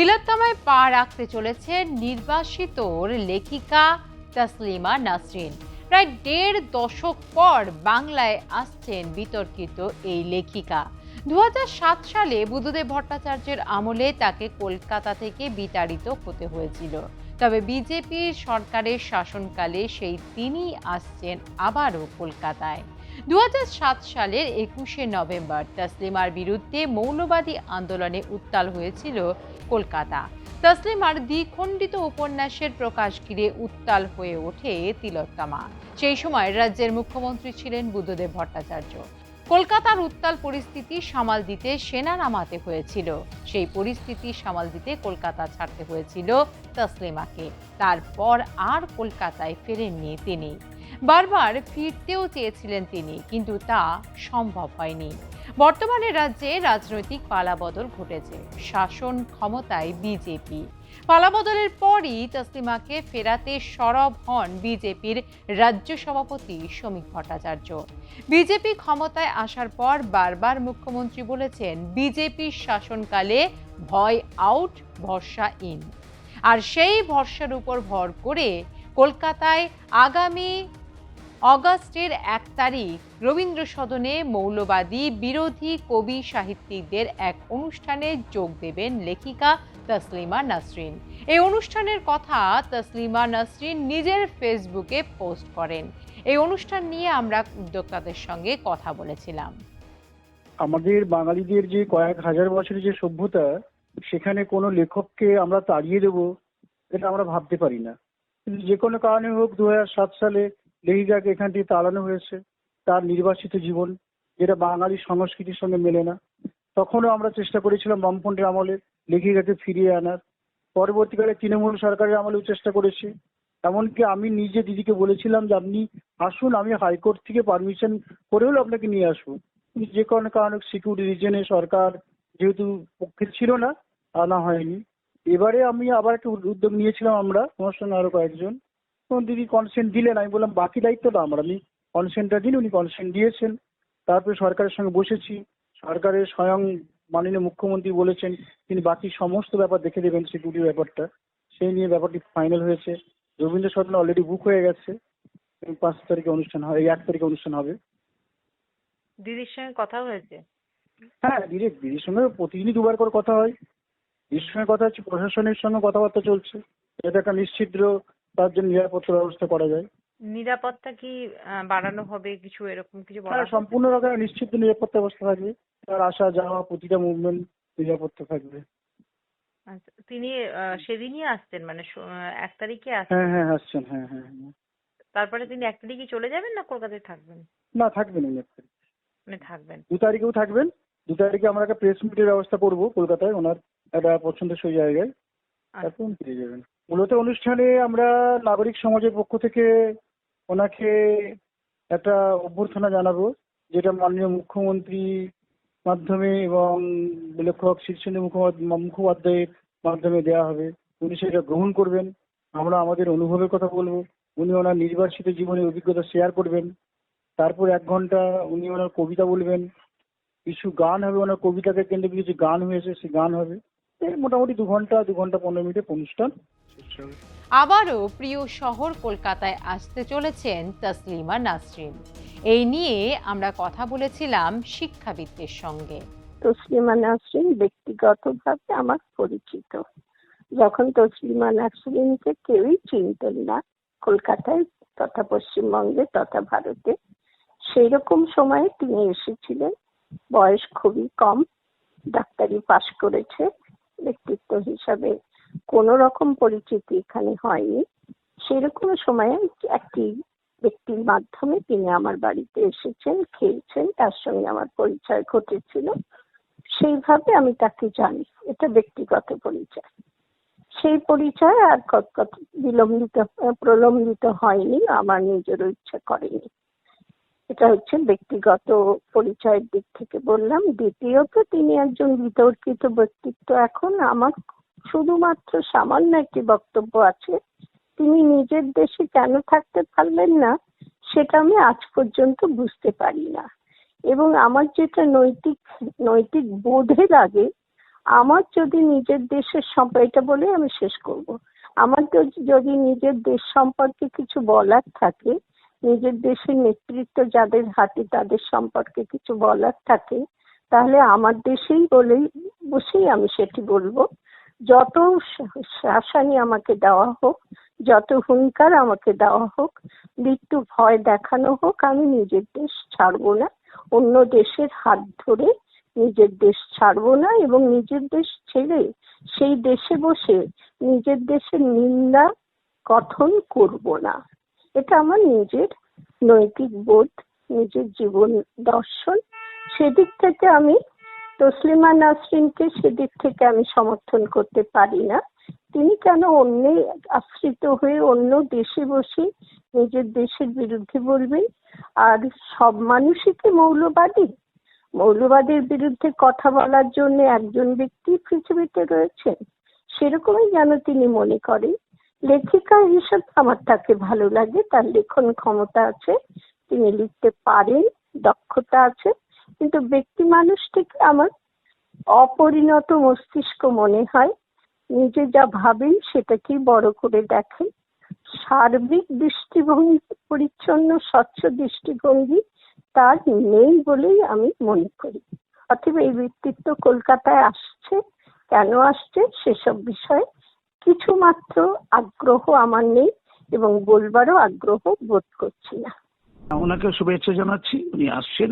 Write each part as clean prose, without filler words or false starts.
তিলোত্তমায় পা রাখতে চলেছে নির্বাসিত লেখিকা তসলিমা নাসরিন। প্রায় ১.৫ দশক পর বাংলায় আসছেন বিতর্কিত এই লেখিকা। ২০০৭ সালে বুদ্ধদেব ভট্টাচার্যের আমলে তাকে কলকাতা থেকে বিতাড়িত হতে হয়েছিল। তবে বিজেপির সরকারের শাসনকালে সেই তিনি আসছেন আবারও কলকাতায়। ২০০৭ সালের ২১শে নভেম্বর তসলিমার বিরুদ্ধে মৌলবাদী আন্দোলনে উত্তাল হয়েছিল কলকাতা। তসলিমার দ্বিখণ্ডিত উপন্যাসের প্রকাশ ঘিরে উত্তাল হয়ে ওঠে তিলোত্তমা। সেই সময় রাজ্যের মুখ্যমন্ত্রী ছিলেন বুদ্ধদেব ভট্টাচার্য। কলকাতার উত্তাল পরিস্থিতি সামাল দিতে সেনা নামাতে হয়েছিল। সেই পরিস্থিতি সামাল দিতে কলকাতা ছাড়তে হয়েছিল তসলিমাকে। তারপর আর কলকাতায় ফেরেননি তিনি। বারবার ফিরতেও চেয়েছিলেন তিনি, কিন্তু তা সম্ভব হয়নি। বর্তমানে রাজ্যে রাজনৈতিক পালাবদল ঘটেছে, শাসন ক্ষমতায় বিজেপি। পালাবদলের পরই তসলিমাকে ফেরাতে সরব হন বিজেপির রাজ্য সভাপতি শ্রমিক ভট্টাচার্য। বিজেপি ক্ষমতায় আসার পর বারবার মুখ্যমন্ত্রী বলেছেন বিজেপির শাসনকালে ভয় আউট, ভরসা ইন। আর সেই ভরসার উপর ভর করে কলকাতায় আগামী অগাস্টের ১ তারিখ রবীন্দ্র সদনে মৌলবাদী বিরোধী কবি সাহিত্যিকদের এক অনুষ্ঠানে যোগ দেবেন লেখিকা তসলিমা নাসরিন। এই অনুষ্ঠানের কথা তসলিমা নাসরিন নিজের ফেসবুকে পোস্ট করেন। এই অনুষ্ঠান নিয়ে আমরা উদ্যোক্তাদের সঙ্গে কথা বলেছিলাম। আমাদের বাঙালিদের যে কয়েক হাজার বছরের যে সভ্যতা, সেখানে কোনো লেখককে আমরা তাড়িয়ে দেব এটা আমরা ভাবতে পারি না। কিন্তু যে কোনো কারণে হোক ২০০৭ সালে লেখিকাকে এখান থেকে তাড়ানো হয়েছে। তার নির্বাসিত জীবন, যেটা বাঙালি সংস্কৃতির সঙ্গে মেলে না। তখনও আমরা চেষ্টা করেছিলাম বামফ্রন্টের আমলে লেখিকাকে ফিরিয়ে আনার। পরবর্তীকালে তৃণমূল সরকারের আমলেও চেষ্টা করেছি। এমনকি আমি নিজে দিদিকে বলেছিলাম যে আপনি আসুন, আমি হাইকোর্ট থেকে পারমিশন করে হলেও আপনাকে নিয়ে আসবো। কিন্তু যে কোনো কারণে সিকিউরিটি রিজনে সরকার যেহেতু পক্ষে ছিল না, আনা হয়নি। এবারে আমি আবার একটা উদ্যোগ নিয়েছিলাম আমরা, আমার সঙ্গে আরো কয়েকজন। তখন দিদি কনসেন্ট দিলেন। আমি বললাম বাকি দায়িত্বটা আমার, আমি কনসেন্টটা দিন। উনি কনসেন্ট দিয়েছেন। তারপরে সরকারের সঙ্গে বসেছি। সরকারের স্বয়ং মাননীয় মুখ্যমন্ত্রী বলেছেন তিনি বাকি সমস্ত ব্যাপার দেখে দেবেন, সিকিউরিটির ব্যাপারটা। সেই নিয়ে ব্যাপারটি ফাইনাল হয়েছে। রবীন্দ্র সদন অলরেডি বুক হয়ে গেছে। ৫ তারিখে অনুষ্ঠান হবে, ১ তারিখে অনুষ্ঠান হবে। দিদির সঙ্গে কথা হয়েছে? হ্যাঁ, দিদির সঙ্গে প্রতিদিনই দুবার করে কথা হয়। দিদির সঙ্গে কথা হচ্ছে, প্রশাসনের সঙ্গে কথাবার্তা চলছে, যাতে একটা নিশ্চিদ্র তার জন্য নিরাপত্তা ব্যবস্থা করা যায়। নিরাপত্তা কি বাড়ানো হবে, কিছু এরকম কিছু বলা হ্যাঁ, হয়েছে? সম্পূর্ণ রকমের নিশ্চিত নিরাপত্তা ব্যবস্থা থাকবে। তার আসা যাওয়া প্রতিটা মুভমেন্ট নিরাপত্তা থাকবে। আচ্ছা, তিনি সেদিনই আসছেন, মানে ১ তারিখে হ্যাঁ আসছেন? হ্যাঁ আসছেন, হ্যাঁ হ্যাঁ হ্যাঁ। তারপরে তিনি ১ তারিখে চলে যাবেন না কলকাতায় থাকবেন? না, থাকবেন উনি ১ তারিখ। মানে থাকবেন। ২ তারিখেও থাকবেন। ২ তারিখে আমরা একটা প্রেস মিটের ব্যবস্থা করবো কলকাতায়, ওনার একটা পছন্দসই জায়গায়। তারপর উনি ফিরে যাবেন। মূলত অনুষ্ঠানে আমরা নাগরিক সমাজের পক্ষ থেকে ওনাকে একটা অভ্যর্থনা জানাবো, যেটা মাননীয় মুখ্যমন্ত্রী মাধ্যমে এবং লেখক শীর্ষেন্দু মুখোপাধ্যায়ের মাধ্যমে দেওয়া হবে। উনি সেটা গ্রহণ করবেন। আমরা আমাদের অনুভবের কথা বলবো। উনি ওনার নির্বাসিত জীবনের অভিজ্ঞতা শেয়ার করবেন। তারপর ১ ঘন্টা উনি ওনার কবিতা বলবেন। কিছু গান হবে, ওনার কবিতাকে কেন্দ্র করে কিছু গান হয়েছে, সেই গান হবে। এই মোটামুটি ২ ঘন্টা ১৫ মিনিটের অনুষ্ঠান শেষ হবে। আবারও প্রিয় শহর কলকাতায় আসতে চলেছেন তসলিমা নাসরিন। এই নিয়ে আমরা কথা বলেছিলাম শিক্ষাবিদদের সঙ্গে। তসলিমা নাসরিন ব্যক্তিগতভাবে আমার পরিচিত। যখন তসলিমা নাসরিনকে কেউই চিনতেন না কলকাতায় তথা পশ্চিমবঙ্গে তথা ভারতে, সেই রকম সময়ে তিনি এসেছিলেন। বয়স খুবই কম, ডাক্তারি পাশ করেছে। ব্যক্তিত্ব হিসাবে কোন রকম পরিচিতি এখানে হয়নি। সেরকম সময়ে একটি ব্যক্তির মাধ্যমে তিনি আমার বাড়িতে এসেছেন, খেয়েছেন, তার সঙ্গে আমার পরিচয় ঘটেছিল। সেইভাবে আমি তাকে জানি। এটা ব্যক্তিগত পরিচয়। সেই পরিচয় আর কত প্রলম্বিত হয়নি, আমার নিজেরও ইচ্ছা করেনি। এটা হচ্ছে ব্যক্তিগত পরিচয়ের দিক থেকে বললাম। দ্বিতীয়ত, তিনি একজন বিতর্কিত ব্যক্তিত্ব। এখন আমার শুধুমাত্র সামান্য একটি বক্তব্য আছে, তিনি নিজের দেশে কেন থাকতে পারলেন না সেটা আমি আজ পর্যন্ত বুঝতে পারি না। এবং আমার যেটা নৈতিক বোধে লাগে, আমার যদি নিজের দেশের এটা বলে আমি শেষ করব। আমার তো যদি নিজের দেশ সম্পর্কে কিছু বলার থাকে, নিজের দেশের নেতৃত্ব যাদের হাতে তাদের সম্পর্কে কিছু বলার থাকে, তাহলে আমার দেশেই বসেই আমি সেটি বলবো। যত শাসানি আমাকে দেওয়া হোক, যত হুঙ্কার আমাকে দেওয়া হোক, মৃত্যু ভয় দেখানো হোক, আমি নিজের দেশ ছাড়বো না। অন্য দেশের হাত ধরে নিজের দেশ ছাড়বো না, এবং নিজের দেশ ছেড়ে সেই দেশে বসে নিজের দেশের নিন্দা কথন করব না। এটা আমার নিজের নৈতিক বোধ, নিজের জীবন দর্শন। সেদিক থেকে আমি তসলিমা নাসরিনকে সেদিক থেকে আমি সমর্থন করতে পারি না। তিনি কেন অন্যের আশ্রিত হয়ে অন্য দেশে বসে নিজের দেশের বিরুদ্ধে বলবেন? আর সব মানুষই কি মৌলবাদী? মৌলবাদের বিরুদ্ধে কথা বলার জন্য একজন ব্যক্তি পৃথিবীতে রয়েছেন, সেরকমই যেন তিনি মনে করেন। লেখিকা হিসেবে আমার তাকে ভালো লাগে, তার লেখন ক্ষমতা আছে, তিনি লিখতে পারেন, দক্ষতা আছে। কিন্তু ব্যক্তি মানুষটিকে আমার অপরিণত মস্তিষ্ক মনে হয়। নিজে যা ভাবেন সেটাকেই বড় করে দেখেন। সার্বিক দৃষ্টিভঙ্গি, পরিচ্ছন্ন স্বচ্ছ দৃষ্টিভঙ্গি তার নেই বলেই আমি মনে করি। অতএব এই ব্যক্তিত্ব কলকাতায় আসছে, কেন আসছে সেসব বিষয়ে কিছু মাত্র আগ্রহ আমার নেই, এবং বলবারও আগ্রহ বোধ করছি না। ওনাকে শুভেচ্ছা জানাচ্ছি, উনি আসছেন।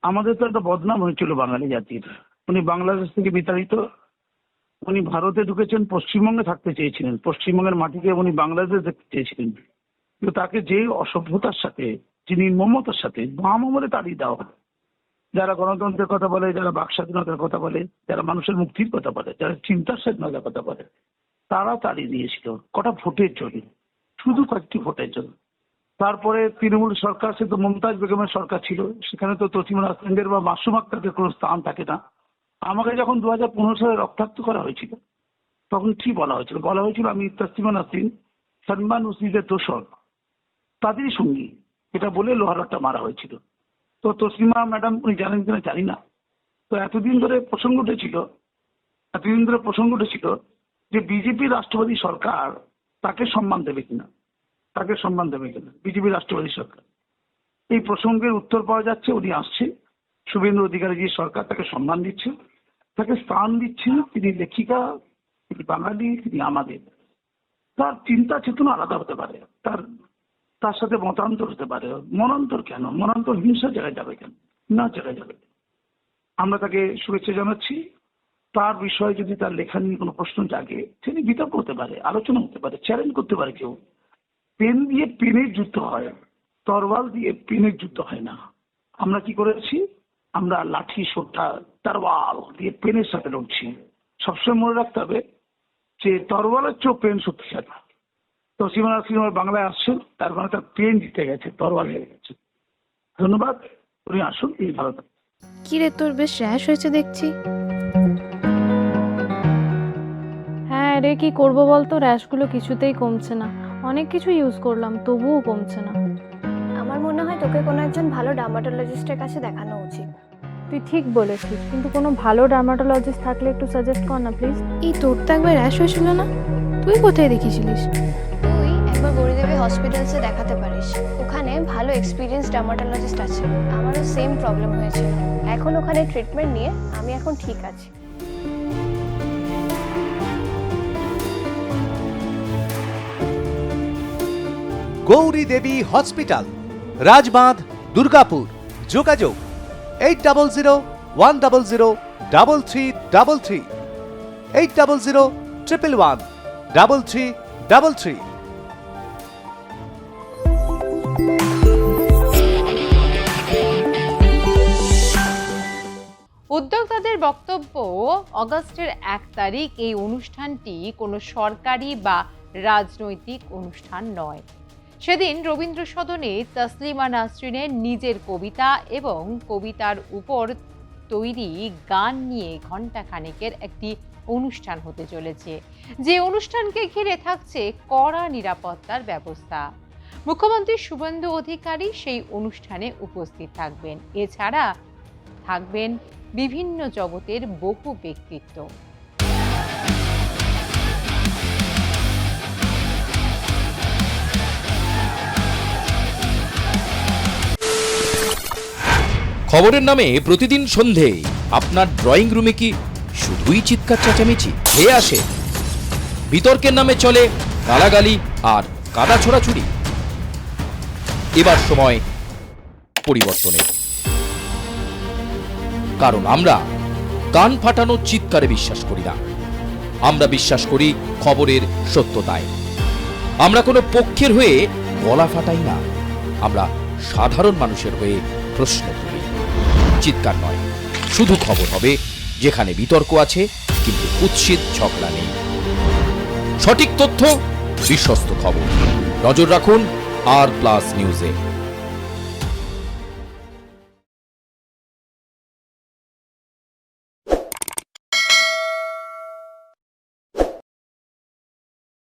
আমাদের তো একটা বদনাম হয়েছিল বাঙালি জাতির। উনি বাংলাদেশ থেকে বিতাড়িত, উনি ভারতে ঢুকেছেন, পশ্চিমবঙ্গে থাকতে চেয়েছিলেন, পশ্চিমবঙ্গের মাটিকে উনি বাংলাদেশ দেখতে চেয়েছিলেন। কিন্তু তাকে যে অসভ্যতার সাথে, যে নির্মমতার সাথে বাম আমলে তাড়িয়ে দেওয়া হয়। যারা গণতন্ত্রের কথা বলে, যারা বাক স্বাধীনতার কথা বলে, যারা মানুষের মুক্তির কথা বলে, যারা চিন্তার স্বাধীনতার কথা বলে, তারা তাড়িয়ে দিয়েছিল কটা ভোটের জন্য, শুধু কয়েকটি ভোটের জন্য। তারপরে তৃণমূল সরকার, সে তো মমতাজ বেগমের সরকার ছিল, সেখানে তো তসলিমা নাসরিনের বা মাসুম আক্তারের কোনো স্থান থাকে না। আমাকে যখন 2015 সালে রক্তাক্ত করা হয়েছিল, তখন কি বলা হয়েছিল? বলা হয়েছিল আমি তসলিমা নাসরিন সালমান রুশদিদের দোসর, তাদেরই সঙ্গী, এটা বলে লোহারটা মারা হয়েছিল। তো তসলিমা ম্যাডাম, উনি জানেন কিনা জানি না, তো এতদিন ধরে প্রসঙ্গ উঠেছিল যে বিজেপি রাষ্ট্রবাদী সরকার তাকে সম্মান দেবে কিনা, বিজেপি রাষ্ট্রবাদী সরকার। এই প্রসঙ্গের উত্তর পাওয়া যাচ্ছে, উনি আসছে, শুভেন্দু অধিকারীজির সরকার তাকে সম্মান দিচ্ছে, তাকে স্থান দিচ্ছে। তিনি লেখিকা, তিনি বাঙালি, তিনি আমাদের। তার চিন্তা চেতনা আলাদা হতে পারে, তার সাথে মতান্তর হতে পারে। মনান্তর কেন? মনান্তর হিংসার জায়গায় যাবে কেন? না জায়গায় যাবে। আমরা তাকে শুভেচ্ছা জানাচ্ছি। তার বিষয়ে যদি তার লেখা নিয়ে কোনো প্রশ্ন জাগে, তিনি বিতর্ক হতে পারে, আলোচনা হতে পারে, চ্যালেঞ্জ করতে পারে। কেউ পেন দিয়ে পেনের যুদ্ধ হয়, তরোয়াল দিয়ে পেনের যুদ্ধ হয় না। আমরা কি করেছি? আমরা লাঠি, সোটা, তরোয়াল দিয়ে পেনের সাথে লড়ছি। সবসময় মনে রাখতে হবে যে তরোয়ালের চেয়েও পেন শক্তিশালী। তসলিমা নাসরিন বাংলায় আসছেন, তার মানে তার পেন জিতে গেছে, তরোয়াল হেরে গেছে। ধন্যবাদ, উনি আসুন। এই ভালো থাকবেন। কি রে, তোর বেশ র্যাশ হয়েছে দেখছি। হ্যাঁ রে, কি করবো বলতো, র্যাশগুলো কিছুতেই কমছে না। অনেক কিছু ইউজ করলাম, তবুও কমছে না। আমার মনে হয় তোকে কোনো একজন ভালো ডার্মাটোলজিস্টের কাছে দেখানো উচিত। তুই ঠিক বলেছিস, কিন্তু কোনো ভালো ডার্মাটোলজিস্ট থাকলে একটু সাজেস্ট কর না প্লিজ। এই তোর তো একবার র্যাশ হয়েছিল না? তুই কোথায় দেখিয়েছিলিস? তুই একবার গৌরীদেবী হসপিটালসে দেখাতে পারিস, ওখানে ভালো এক্সপিরিয়েন্স ডার্মাটোলজিস্ট আছে। আমারও সেম প্রবলেম হয়েছিল, এখন ওখানে ট্রিটমেন্ট নিয়ে আমি এখন ঠিক আছি। গৌরী দেবী হসপিটাল, রাজবাঁধ, দুর্গাপুর। যোগাযোগ 8001003333, 8001113333। উদ্যোক্তাদের বক্তব্য, অগাস্টের 1 তারিখ এই অনুষ্ঠানটি কোনো সরকারি বা রাজনৈতিক অনুষ্ঠান নয়। সেদিন রবীন্দ্র সদনে তসলিমা নাসরিনের নিজের কবিতা এবং কবিতার উপর তৈরি গান নিয়ে ঘণ্টাখানেকের একটি অনুষ্ঠান হতে চলেছে, যে অনুষ্ঠানকে ঘিরে থাকছে কড়া নিরাপত্তার ব্যবস্থা। মুখ্যমন্ত্রী শুভেন্দু অধিকারী সেই অনুষ্ঠানে উপস্থিত থাকবেন। এছাড়া থাকবেন বিভিন্ন জগতের বহু ব্যক্তিত্ব। খবরের নামে প্রতিদিন সন্ধে আপনার ড্রয়িং রুমে কি শুধুই চিৎকার চেঁচামেচি খেয়ে আসে? বিতর্কের নামে চলে গালাগালি আর কাদা ছোড়াছুড়ি। এবার সময় পরিবর্তনের, কারণ আমরা কান ফাটানো চিৎকারে বিশ্বাস করি না। আমরা বিশ্বাস করি খবরের সত্যতায়। আমরা কোনো পক্ষের হয়ে গলা ফাটাই না, আমরা সাধারণ মানুষের হয়ে প্রশ্ন তুলি। চিৎকার নয়, শুধু খবর হবে যেখানে বিতর্ক আছে কিন্তু কুৎসিত ঝগড়া নেই। সঠিক তথ্য, বিশ্বস্ত খবর। নজর রাখুন আর প্লাস নিউজে।